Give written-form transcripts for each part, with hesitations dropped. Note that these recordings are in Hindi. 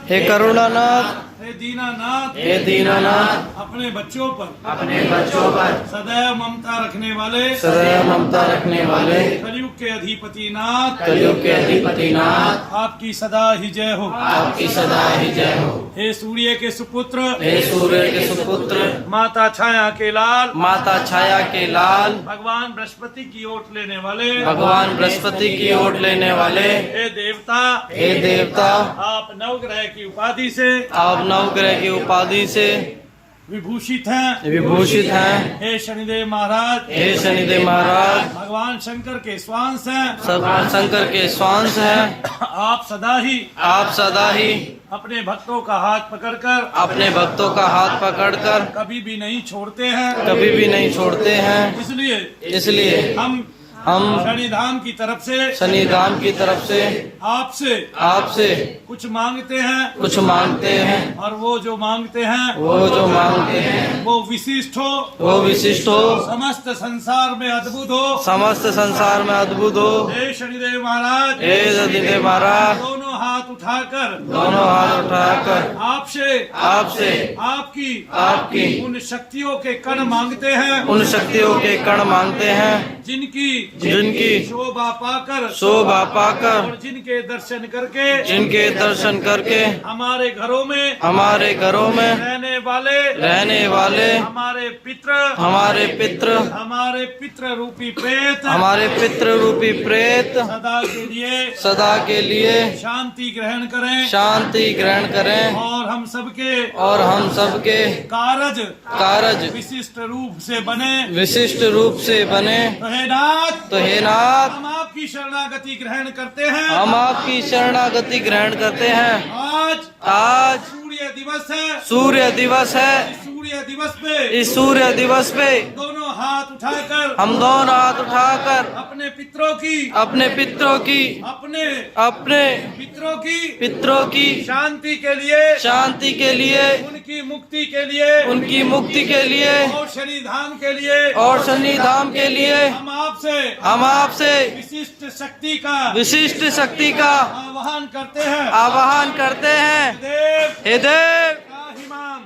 हे करुणानाथ, हे दीनानाथ, हे दीनानाथ, अपने बच्चों पर सदैव ममता रखने वाले कलयुग के अधिपति नाथ, आपकी सदा ही जय हो। हे सूर्य के सुपुत्र, माता छाया के लाल, भगवान बृहस्पति की ओट लेने वाले, हे देवता, आप नवग्रह की उपाधि से विभूषित हैं। हे शनिदेव महाराज, भगवान शंकर के स्वांश हैं। आप सदा ही अपने भक्तों का हाथ पकड़कर कभी भी नहीं छोड़ते हैं। इसलिए हम शनिधाम की तरफ से आपसे कुछ मांगते हैं, और वो जो मांगते हैं वो विशिष्ट हो, समस्त संसार में अद्भुत हो। हे शनिदेव महाराज, दोनों हाथ उठाकर आपसे आपकी उन शक्तियों के कण मांगते हैं, जिनकी शोभा पाकर और जिनके दर्शन करके हमारे घरों में रहने वाले हमारे पितृ रूपी प्रेत सदा के लिए शांति ग्रहण करें, और हम सबके कारज विशिष्ट रूप से बने। तो हे नाथ, हम आपकी शरणागति ग्रहण करते हैं। आज सूर्य दिवस है। इस सूर्य दिवस पे दोनों हाथ उठाकर अपने पितरों की शांति के लिए उनकी मुक्ति के लिए और शनिधाम के लिए हम आपसे विशिष्ट शक्ति का आवाहन करते हैं। हे देव,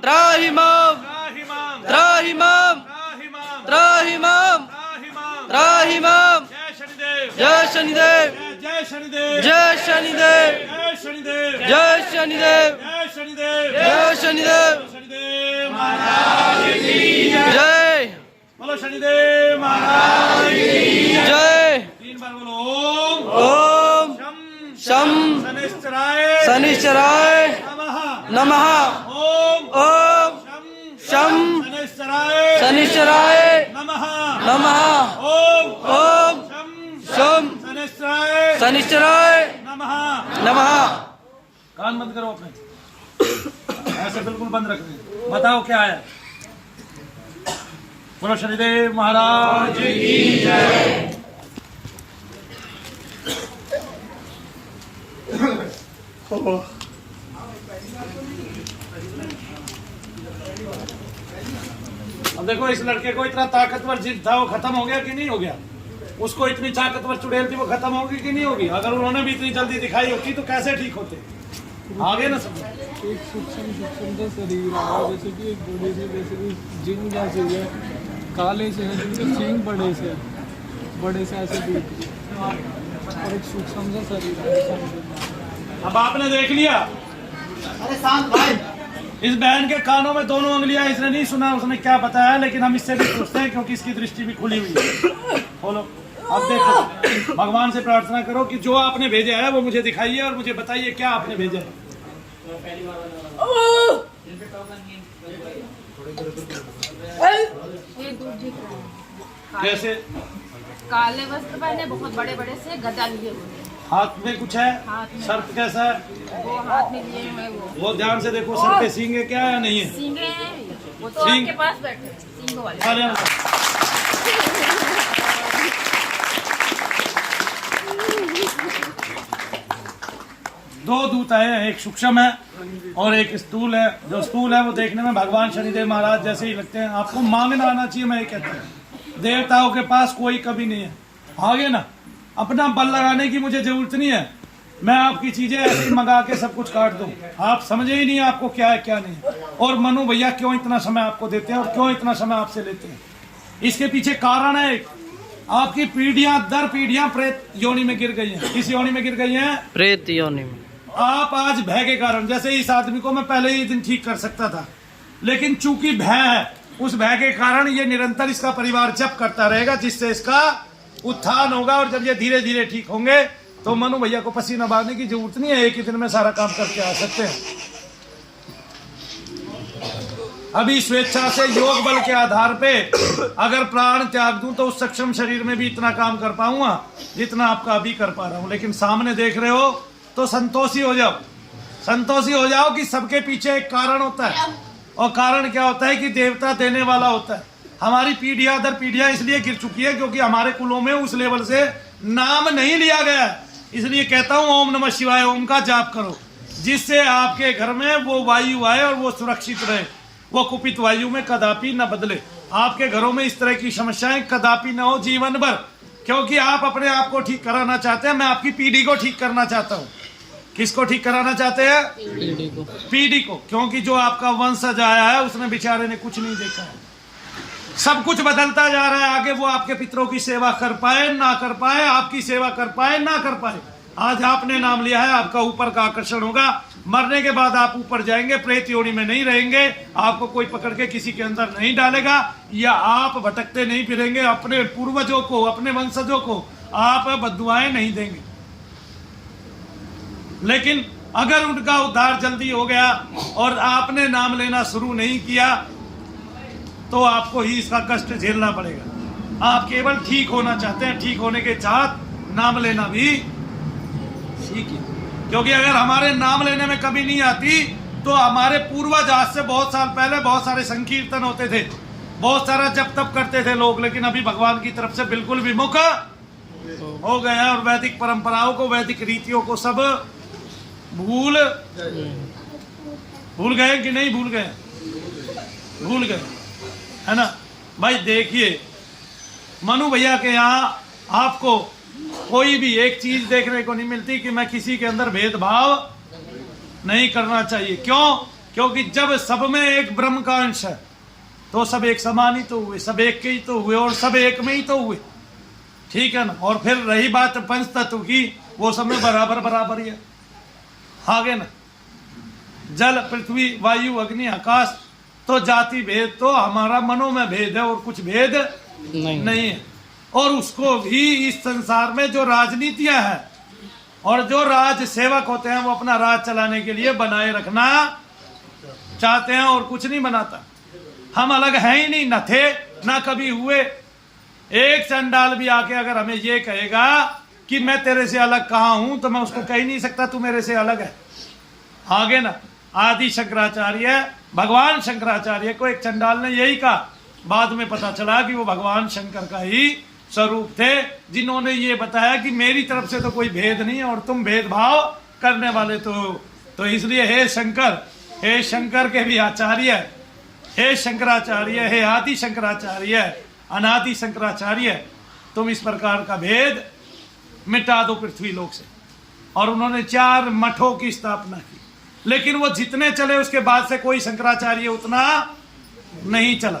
त्राहिमाम, जय शनिदेव, जय। बोलो शनिदेव महाराज की जय। 3 बार बोलो ओम शम शनिश्चराय नमः। ओम शम शनिश्चराय नमः। ओम शम शनिश्चराय नमः। कान बंद करो अपने, ऐसे बिल्कुल बंद रखना। बताओ क्या है। बोलो शनिदेव महाराज की जय। अब देखो, इस लड़के को इतना ताकतवर जिद था, वो खत्म हो गया कि नहीं हो गया? उसको इतनी ताकतवर चुड़ैल थी, वो खत्म होगी कि नहीं होगी? अगर उन्होंने भी इतनी जल्दी दिखाई होती तो कैसे ठीक होते? आगे ना सब एक सूक्ष्म शरीर है, जैसे कि एक बड़े से जैसे कि जिन जैसे है, काले से है, जिनके सींग बड़े से ऐसे दिखते, और एक सूक्ष्म सा शरीर है। अब आपने देख लिया। अरे शांत भाई, इस बहन के कानों में दोनों उंगलियां, इसने नहीं सुना उसने क्या बताया, लेकिन हम इससे भी पूछते हैं क्योंकि इसकी दृष्टि भी खुली हुई है। बोलो, अब देखो, भगवान से प्रार्थना करो कि जो आपने भेजा है वो मुझे दिखाइए और मुझे बताइए क्या आपने भेजा है। कैसे? काले वस्त्र पहने, बहुत बड़े बड़े से गदा लिए हुए, हाथ में कुछ है? सर्प कैसा है? वो हाथ में लिए हुए, वो ध्यान से देखो, सर पे सींग है क्या या नहीं है? सींगे हैं, वो तो आपके पास बैठे सींगों वाले। दो दूत है, एक सूक्ष्म है और एक स्थूल है। जो स्थूल है वो देखने में भगवान शनिदेव महाराज जैसे ही लगते हैं। आपको मांगना आना चाहिए, मैं ये कहता हूँ। देवताओं के पास कोई कमी नहीं है। आगे ना, अपना बल लगाने की मुझे जरूरत नहीं है। मैं आपकी चीजें ऐसी मंगा के सब कुछ काट दूं, आप समझे ही नहीं आपको क्या है क्या नहीं है। और मनु भैया क्यों इतना समय आपको देते हैं और क्यों इतना समय आपसे लेते हैं, इसके पीछे कारण है एक, आपकी पीढ़ियां दर पीढ़ियां प्रेत योनि में गिर गई हैं। किस योनि में गिर गई हैं? प्रेत योनि में। आप आज भय के कारण, जैसे इस आदमी को मैं पहले ही दिन ठीक कर सकता था, लेकिन चूंकि भय है, उस भय के कारण ये निरंतर इसका परिवार जप करता रहेगा, जिससे इसका उत्थान होगा। और जब ये धीरे धीरे ठीक होंगे तो मनु भैया को पसीना बहाने की जरूरत नहीं है, एक ही दिन में सारा काम करके आ सकते हैं। अभी स्वेच्छा से योग बल के आधार पे अगर प्राण त्याग दूं तो उस सक्षम शरीर में भी इतना काम कर पाऊंगा जितना आपका अभी कर पा रहा हूं। लेकिन सामने देख रहे हो तो संतोषी हो जाओ, संतोषी हो जाओ कि सबके पीछे एक कारण होता है। और कारण क्या होता है कि देवता देने वाला होता है। हमारी पीढ़ियां दर पीढ़ियां इसलिए गिर चुकी है क्योंकि हमारे कुलों में उस लेवल से नाम नहीं लिया गया है। इसलिए कहता हूं ओम नमः शिवाय ओम का जाप करो, जिससे आपके घर में वो वायु आए और वो सुरक्षित रहे, वो कुपित वायु में कदापि न बदले। आपके घरों में इस तरह की समस्याएं कदापि न हो जीवन भर, क्योंकि आप अपने आप को ठीक कराना चाहते हैं। मैं आपकी पीढ़ी को ठीक करना चाहता हूँ। किसको ठीक कराना चाहते हैं? पीढ़ी को। क्योंकि जो आपका वंशज आया है उसने बेचारे ने कुछ नहीं देखा है, सब कुछ बदलता जा रहा है। आगे वो आपके पितरों की सेवा कर पाए ना कर पाए, आपकी सेवा कर पाए ना कर पाए, आज आपने नाम लिया है, आपका ऊपर का आकर्षण होगा। मरने के बाद आप ऊपर जाएंगे, प्रेत योनि में नहीं रहेंगे, आपको कोई पकड़ के किसी के अंदर नहीं डालेगा, या आप भटकते नहीं फिरेंगे। अपने पूर्वजों को, अपने वंशजों को आप बद्दुआएं नहीं देंगे। लेकिन अगर उनका उद्धार जल्दी हो गया और आपने नाम लेना शुरू नहीं किया तो आपको ही इसका कष्ट झेलना पड़ेगा। आप केवल ठीक होना चाहते हैं, ठीक होने के साथ नाम लेना भी सीखिए। क्योंकि अगर हमारे नाम लेने में कमी नहीं आती तो हमारे पूर्वज आज से बहुत साल पहले बहुत सारे संकीर्तन होते थे, बहुत सारा जप तप करते थे लोग, लेकिन अभी भगवान की तरफ से बिल्कुल विमुख हो गए हैं और वैदिक परंपराओं को, वैदिक रीतियों को सब भूल गए कि नहीं भूल गए? भूल गए, है ना भाई। देखिए मनु भैया के यहाँ आपको कोई भी एक चीज देखने को नहीं मिलती कि मैं किसी के अंदर भेदभाव नहीं करना चाहिए। क्यों? क्योंकि जब सब में एक ब्रह्म का अंश है तो सब एक समान ही तो हुए, सब एक के ही तो हुए और सब एक में ही तो हुए, ठीक है ना। और फिर रही बात पंच तत्व की, वो सब में बराबर बराबर ही है, आगे ना। जल पृथ्वी वायु अग्नि आकाश, तो जाति भेद तो हमारा मनो में भेद है और कुछ भेद नहीं है। और उसको भी इस संसार में जो राजनीतियां हैं और जो राज सेवक होते हैं वो अपना राज चलाने के लिए बनाए रखना चाहते हैं और कुछ नहीं बनाता। हम अलग हैं ही नहीं, न थे ना कभी हुए। एक चंडाल भी आके अगर हमें ये कहेगा कि मैं तेरे से अलग कहाँ हूं तो मैं उसको कह ही नहीं सकता तू मेरे से अलग है, आगे ना। आदि शंकराचार्य, भगवान शंकराचार्य को एक चंडाल ने यही कहा, बाद में पता चला कि वो भगवान शंकर का ही स्वरूप थे, जिन्होंने ये बताया कि मेरी तरफ से तो कोई भेद नहीं है और तुम भेदभाव करने वाले तो इसलिए हे शंकर के भी आचार्य, हे शंकराचार्य, हे आदि शंकराचार्य, अनादि शंकराचार्य, तुम इस प्रकार का भेद मिटा दो पृथ्वी लोक से। और उन्होंने 4 मठों की स्थापना की, लेकिन वो जितने चले उसके बाद से कोई शंकराचार्य उतना नहीं चला,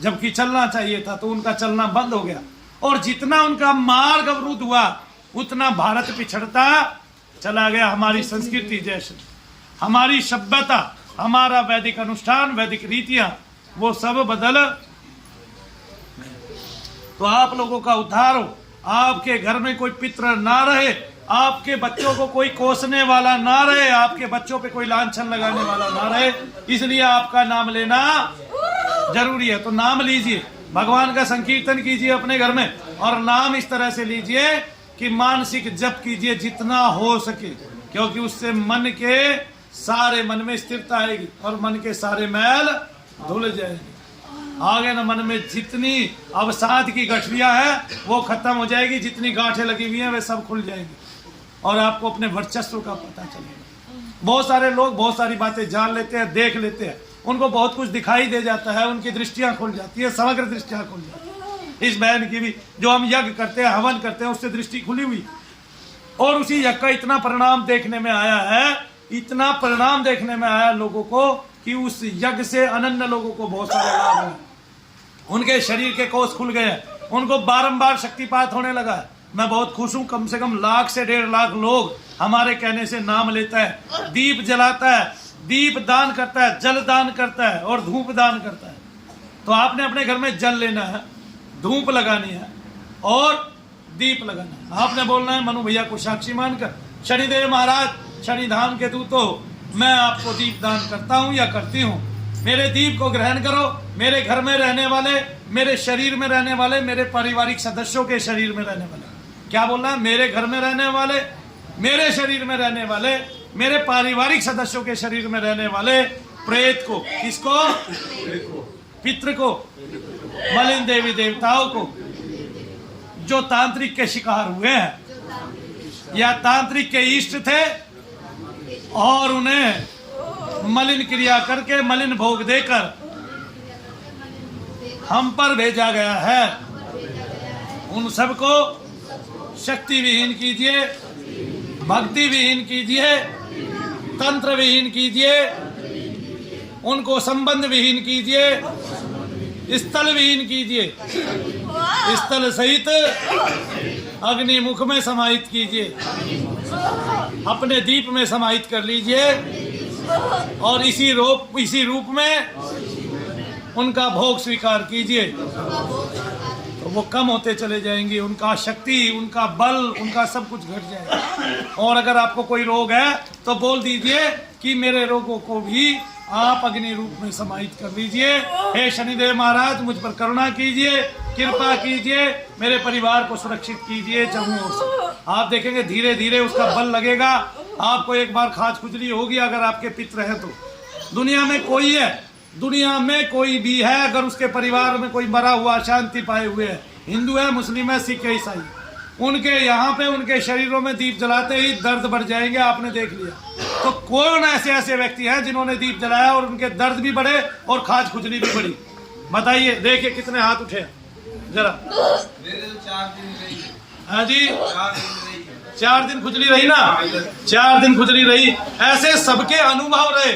जबकि चलना चाहिए था, तो उनका चलना बंद हो गया। और जितना उनका मार्ग अवरुद्ध हुआ उतना भारत पिछड़ता चला गया। हमारी संस्कृति जैसे, हमारी सभ्यता, हमारा वैदिक अनुष्ठान, वैदिक रीतियां, वो सब बदल। तो आप लोगों का उद्धार हो, आपके घर में कोई पितृ ना रहे, आपके बच्चों को कोई कोसने वाला ना रहे, आपके बच्चों पे कोई लांछन लगाने वाला ना रहे, इसलिए आपका नाम लेना जरूरी है। तो नाम लीजिए, भगवान का संकीर्तन कीजिए अपने घर में, और नाम इस तरह से लीजिए कि मानसिक जप कीजिए जितना हो सके, क्योंकि उससे मन के सारे, मन में स्थिरता आएगी और मन के सारे मैल धुल जाएंगे। आगे ना मन में जितनी अवसाद की गठरियां है वो खत्म हो जाएगी, जितनी गांठें लगी हुई हैं वे सब खुल जाएंगी और आपको अपने वर्चस्व का पता चलेगा। बहुत सारे लोग बहुत सारी बातें जान लेते हैं, देख लेते हैं, उनको बहुत कुछ दिखाई दे जाता है, उनकी दृष्टियां खुल जाती है, समग्र दृष्टियां खुल जाती है। इस बहन की भी, जो हम यज्ञ करते हैं, हवन करते हैं, उससे दृष्टि खुली हुई, और उसी यज्ञ का इतना परिणाम देखने में आया है, इतना परिणाम देखने में आया लोगों को कि उस यज्ञ से अनन्य लोगों को बहुत सारे लाभ हुए। उनके शरीर के कोष खुल गए, उनको बारंबार शक्तिपात होने लगा है। मैं बहुत खुश हूँ, कम से कम 1 से 1.5 लाख लोग हमारे कहने से नाम लेता है, दीप जलाता है, दीप दान करता है, जल दान करता है और धूप दान करता है। तो आपने अपने घर में जल लेना है, धूप लगानी है और दीप लगाना है। आपने बोलना है मनु भैया को साक्षी मानकर, शनिदेव महाराज, शनि धाम के दूत हो, मैं आपको दीप दान करता हूँ या करती हूँ, मेरे दीप को ग्रहण करो। मेरे घर में रहने वाले, मेरे शरीर में रहने वाले, मेरे पारिवारिक सदस्यों के शरीर में रहने वाले, क्या बोलना है, मेरे घर में रहने वाले, मेरे शरीर में रहने वाले, मेरे पारिवारिक सदस्यों के शरीर में रहने वाले प्रेत को, किसको, पितृ को, मलिन देवी देवताओं को, जो तांत्रिक के शिकार हुए हैं या तांत्रिक के इष्ट थे और उन्हें मलिन क्रिया करके, मलिन भोग देकर हम पर भेजा गया है, उन सबको शक्ति विहीन कीजिए, भक्ति विहीन कीजिए, तंत्र विहीन कीजिए, उनको संबंध विहीन कीजिए, स्थल विहीन कीजिए, स्थल सहित अग्निमुख में समाहित कीजिए, अपने दीप में समाहित कर लीजिए और इसी रूप में उनका भोग स्वीकार कीजिए। तो वो कम होते चले जाएंगे, उनका शक्ति, उनका बल, उनका सब कुछ घट जाएगा। और अगर आपको कोई रोग है तो बोल दीजिए कि मेरे रोगों को भी आप अग्नि रूप में समाहित कर लीजिए। हे शनिदेव महाराज, मुझ पर करुणा कीजिए, कृपा कीजिए, मेरे परिवार को सुरक्षित कीजिए चारों ओर से। आप देखेंगे धीरे धीरे उसका बल लगेगा। आपको एक बार खाज खुजली होगी अगर आपके पितृ हैं तो। दुनिया में कोई है, दुनिया में कोई भी है, अगर उसके परिवार में कोई मरा हुआ शांति पाए हुए है, हिंदू है, मुस्लिम है, सिख है, ईसाई, उनके यहाँ पे उनके शरीरों में दीप जलाते ही दर्द बढ़ जाएंगे। आपने देख लिया। तो कौन ऐसे ऐसे व्यक्ति हैं जिन्होंने दीप जलाया और उनके दर्द भी बढ़े और खाज खुजली भी बढ़ी? बताइए, देखिए कितने हाथ उठे जरा। हाँ जी, 4 दिन खुजली रही ना, 4 दिन खुजली रही, ऐसे सबके अनुभव रहे।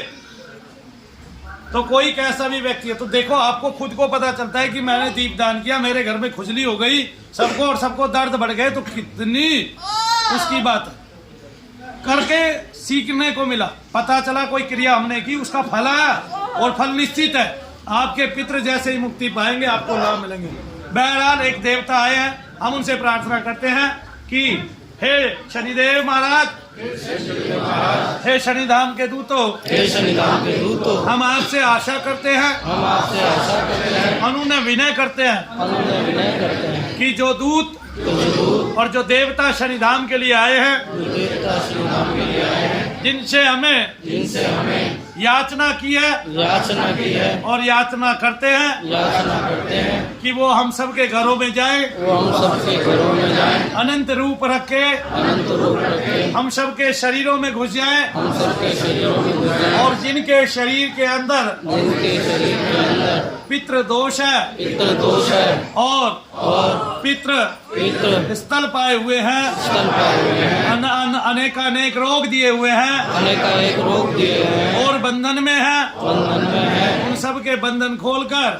तो कोई कैसा भी व्यक्ति है तो देखो, आपको खुद को पता चलता है कि मैंने दीप दान किया, मेरे घर में खुजली हो गई सबको और सबको दर्द बढ़ गए, तो कितनी उसकी बात है। करके सीखने को मिला, पता चला कोई क्रिया हमने की, उसका फल आया और फल निश्चित है। आपके पितृ जैसे ही मुक्ति पाएंगे, आपको लाभ मिलेंगे। बहरहाल एक देवता आए हैं, हम उनसे प्रार्थना करते हैं कि हे शनिदेव महाराज, हे शनिधाम के दूतों, हे शनिधाम के दूतों, हम आपसे आशा करते हैं, हम आपसे आशा करते हैं, अनुनय विनय करते हैं, अनुनय विनय करते हैं कि जो दूत और जो देवता शनिधाम के लिए आए हैं, जो देवता शनिधाम के लिए आए हैं, जिनसे हमें याचना की है, याचना की है और याचना करते हैं कि वो हम सबके घरों में जाए, वो हम सबके घरों में जाएं, अनंत रूप रखे, हम सबके शरीरों में घुस जाएं, हम सबके शरीरों में घुस जाएं, और जिनके शरीर के अंदर पितृ दोष है, पितृ दोष है और पितृ स्थल पाए हुए हैं, अनेकानेक रोग दिए हुए हैं, अनेकानेक रोग दिए हैं और बंधन में है, उन सबके बंधन खोलकर,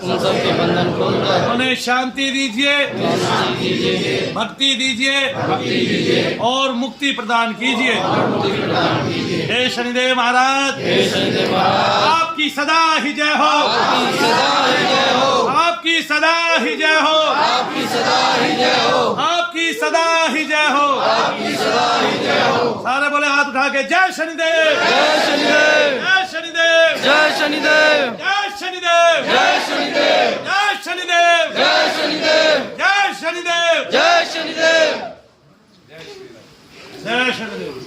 उन्हें शांति दीजिए, भक्ति दीजिए और मुक्ति प्रदान कीजिए। हे शनिदेव महाराज, आपकी सदा ही जय हो, आपकी सदा ही जय हो, आपकी सदा ही जय हो, आपकी सदा ही जय हो, आपकी सदा ही जय हो। सारे बोले हाथ उठा के जय शनिदेव, जय शनिदेव, जय शनिदेव, जय शनिदेव, जय शनिदेव, जय शनिदेव, जय शनिदेव, जय शनिदेव, जय शनिदेव, जय शनिदेव, जय शनिदेव।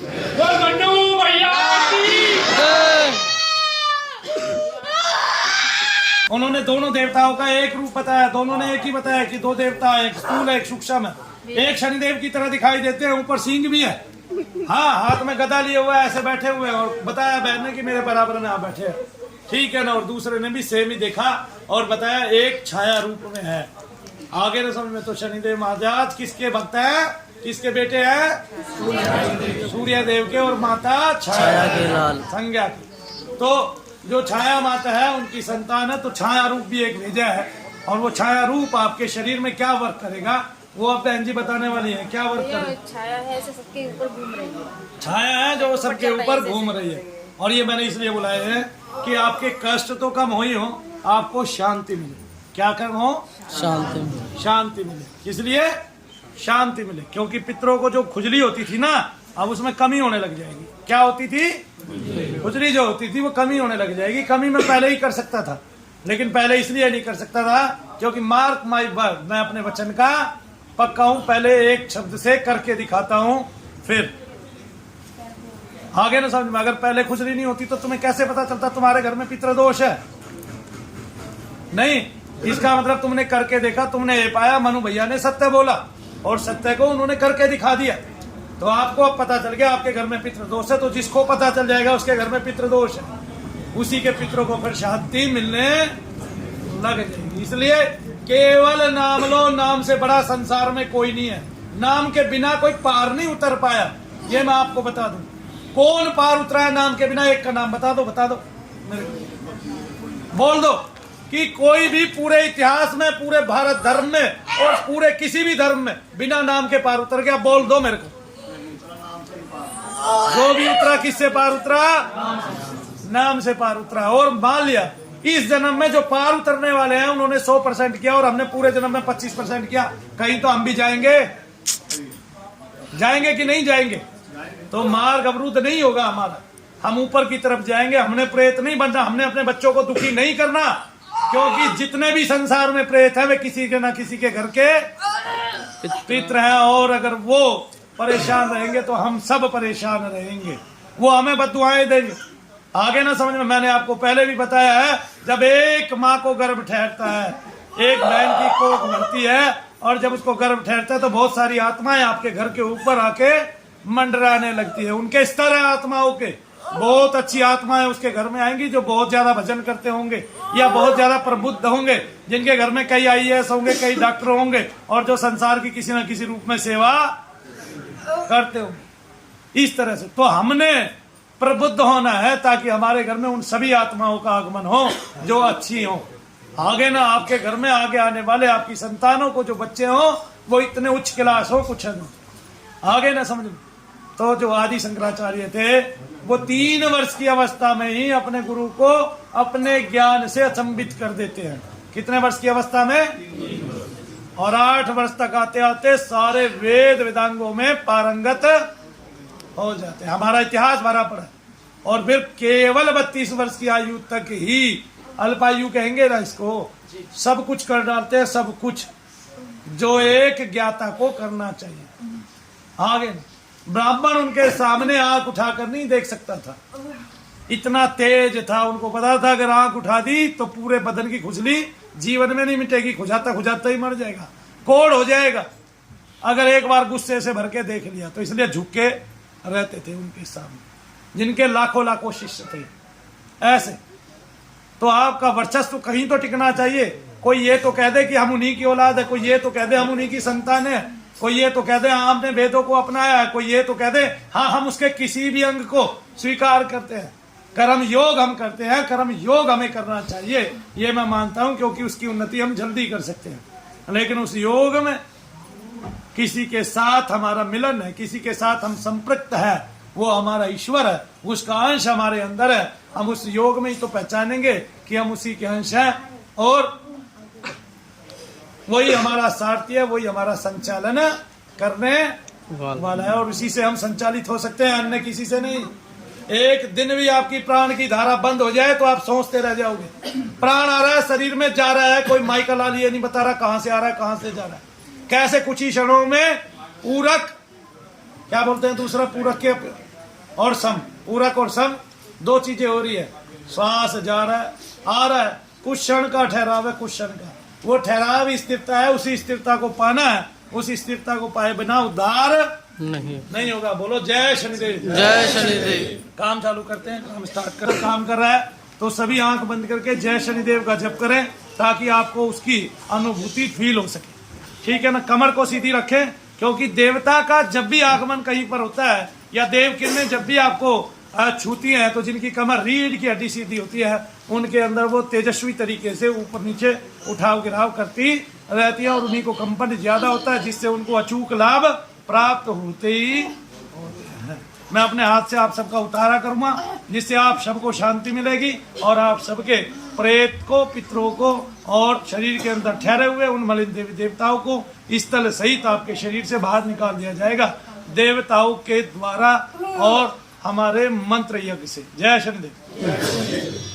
उन्होंने दोनों देवताओं का एक रूप बताया, दोनों ने एक ही बताया कि 2 देवता, एक स्थूल है, एक सूक्ष्म है। एक शनिदेव की तरह दिखाई देते हैं, ऊपर सींग भी है, हाँ, हाथ में गदा लिए हुए ऐसे बैठे हुए, और बताया बहन ने कि मेरे बराबर में आप बैठे हैं, ठीक है ना। और दूसरे ने भी सेम ही देखा और बताया एक छाया रूप में है। आगे न समझ में तो शनिदेव महाराज किसके भक्त है? किसके बेटे हैं? सूर्य देव के और माता छाया के लाल संज्ञा की। तो जो छाया माता है उनकी संतान है, तो छाया रूप भी एक भेजा है। और वो छाया रूप आपके शरीर में क्या वर्क करेगा वो अब बहन जी बताने वाली है। क्या वर्क करेगा? छाया है जो सबके ऊपर घूम रही है। छाया है जो सबके ऊपर घूम रही है। और ये मैंने इसलिए बुलाया है कि आपके कष्ट तो कम हो ही हो, आपको शांति मिले। क्या कम हो? शांति मिले। इसलिए शांति मिले, क्योंकि पितरों को जो खुजली होती थी ना, अब उसमें कमी होने लग जाएगी। क्या होती थी? खुजली जो होती थी वो कमी होने लग जाएगी। कमी मैं पहले ही कर सकता था, लेकिन पहले इसलिए नहीं कर सकता था क्योंकि मार्क माई वर्ड, मैं अपने वचन का पक्का हूं। पहले एक शब्द से करके दिखाता हूं, फिर आगे ना समझ में। अगर पहले खुजली नहीं होती तो तुम्हें कैसे पता चलता तुम्हारे घर में पितृदोष है? नहीं, इसका मतलब तुमने करके देखा, तुमने ये पाया मनु भैया ने सत्य बोला और सत्य को उन्होंने करके दिखा दिया, तो आपको अब पता चल गया आपके घर में पितृदोष है। तो जिसको पता चल जाएगा उसके घर में पितृदोष है, उसी के पितरों को फिर शांति मिलने लग जाएगी। इसलिए केवल नाम लो, नाम से बड़ा संसार में कोई नहीं है। नाम के बिना कोई पार नहीं उतर पाया, ये मैं आपको बता दूं। कौन पार उतरा है नाम के बिना? एक का नाम बता दो बोल दो कि कोई भी पूरे इतिहास में, पूरे भारत धर्म में और पूरे किसी भी धर्म में बिना नाम के पार उतर गया। बोल दो मेरे को। जो भी उतरा किससे पार उतरा? नाम से पार उतरा। और मान लिया इस जन्म में जो पार उतरने वाले हैं उन्होंने 100% किया और हमने पूरे जन्म में 25% किया, कहीं तो हम भी जाएंगे कि नहीं जाएंगे? तो मार्ग अवरुद्ध नहीं होगा हमारा, हम ऊपर की तरफ जाएंगे। हमने प्रेत नहीं बनना, हमने अपने बच्चों को दुखी नहीं करना, क्योंकि जितने भी संसार में प्रेत है वे किसी के ना किसी के घर के पितृ हैं। और अगर वो परेशान रहेंगे तो हम सब परेशान रहेंगे, वो हमें बददुआएं देंगे। आगे ना समझ में, मैंने आपको पहले भी बताया है, जब एक माँ को गर्भ ठहरता है, एक बहन की कोख भरती है, और जब उसको गर्भ ठहरता है तो बहुत सारी आत्माएं आपके घर के ऊपर आके मंडराने लगती है। उनके स्तर है आत्माओं के, बहुत अच्छी आत्माएं उसके घर में आएंगी जो बहुत ज्यादा भजन करते होंगे या बहुत ज्यादा प्रबुद्ध होंगे, जिनके घर में कई IAS होंगे, कई डॉक्टर होंगे और जो संसार की किसी न किसी रूप में सेवा करते होंगे। इस तरह से तो हमने प्रबुद्ध होना है ताकि हमारे घर में उन सभी आत्माओं का आगमन हो जो अच्छी हो। आगे ना आपके घर में आगे आने वाले आपकी संतानों को जो बच्चे हो वो इतने उच्च क्लास हो, कुछ है। आगे ना समझ। तो जो आदि शंकराचार्य थे वो 3 वर्ष की अवस्था में ही अपने गुरु को अपने ज्ञान से अचंभित कर देते हैं। कितने वर्ष की अवस्था में? और 8 वर्ष तक आते आते सारे वेद वेदांगों में पारंगत हो जाते हैं। हमारा इतिहास भरा पड़ा है। और फिर केवल 32 वर्ष की आयु तक ही, अल्पायु कहेंगे ना इसको, सब कुछ कर डालते हैं, सब कुछ जो एक ज्ञाता को करना चाहिए। आगे ब्राह्मण उनके सामने आंख उठाकर नहीं देख सकता था, इतना तेज था। उनको पता था अगर आंख उठा दी तो पूरे बदन की खुजली जीवन में नहीं मिटेगी, खुजाता खुजाता ही मर जाएगा, कोढ़ हो जाएगा अगर एक बार गुस्से से भर के देख लिया। तो इसलिए झुक के रहते थे उनके सामने, जिनके लाखों लाखों शिष्य थे। ऐसे तो आपका वर्चस्व कहीं तो टिकना चाहिए। कोई ये तो कह दे कि हम उन्हीं की औलाद है, कोई ये तो कह दे हम उन्हीं की संतान है, कोई ये तो कह दे हाँ हमने वेदों को अपनाया है, कोई ये तो कह दे हाँ हम उसके किसी भी अंग को स्वीकार करते हैं। कर्म योग हम करते हैं, कर्म योग हमें करना चाहिए, ये मैं मानता हूं, क्योंकि उसकी उन्नति हम जल्दी कर सकते हैं। लेकिन उस योग में किसी के साथ हमारा मिलन है, किसी के साथ हम संपृक्त है, वो हमारा ईश्वर है, उसका अंश हमारे अंदर है। हम उस योग में ही तो पहचानेंगे कि हम उसी के अंश हैं और वही हमारा सारथी है, वही हमारा संचालन करने वाला है और उसी से हम संचालित हो सकते हैं, अन्य किसी से नहीं। एक दिन भी आपकी प्राण की धारा बंद हो जाए तो आप सोचते रह जाओगे। प्राण आ रहा है, शरीर में जा रहा है, कोई माइकल आली ये नहीं बता रहा कहां से आ रहा है, कहां से जा रहा है, कैसे कुछ ही क्षणों में पूरक, क्या बोलते हैं दूसरा, पूरक के और सम, पूरक और सम दो चीजें हो रही है। श्वास जा रहा है, आ रहा है, कुछ क्षण का ठहराव है, कुछ क्षण का, वो ठहराव स्थिरता है, उसी स्थिरता को पाना है। उस स्थिरता को पाए बिना उद्धार नहीं होगा। बोलो जय शनिदेव, जय शनिदेव। काम चालू करते हैं, काम स्टार्ट करें। काम कर रहा है तो सभी आंख बंद करके जय शनिदेव का जप करें ताकि आपको उसकी अनुभूति फील हो सके। ठीक है ना। कमर को सीधी रखें, क्योंकि देवता का जब भी आगमन कहीं पर होता है या देव किरणें जब भी आपको छूती हैं, तो जिनकी कमर रीढ़ की हड्डी सीधी होती है उनके अंदर वो तेजस्वी तरीके से ऊपर नीचे उठाव गिराव करती रहती है और उन्हीं को कंपन ज्यादा होता है, जिससे उनको अचूक लाभ प्राप्त होते ही होते हैं। मैं अपने हाथ से आप सबका उतारा करूंगा, जिससे आप सबको शांति मिलेगी और आप सबके प्रेत को, पितरों को और शरीर के अंदर ठहरे हुए उन मलिन देवी देवताओं को स्थल सहित आपके शरीर से बाहर निकाल दिया जाएगा देवताओं के द्वारा और हमारे मंत्र यज्ञ से। जय शनिदेव।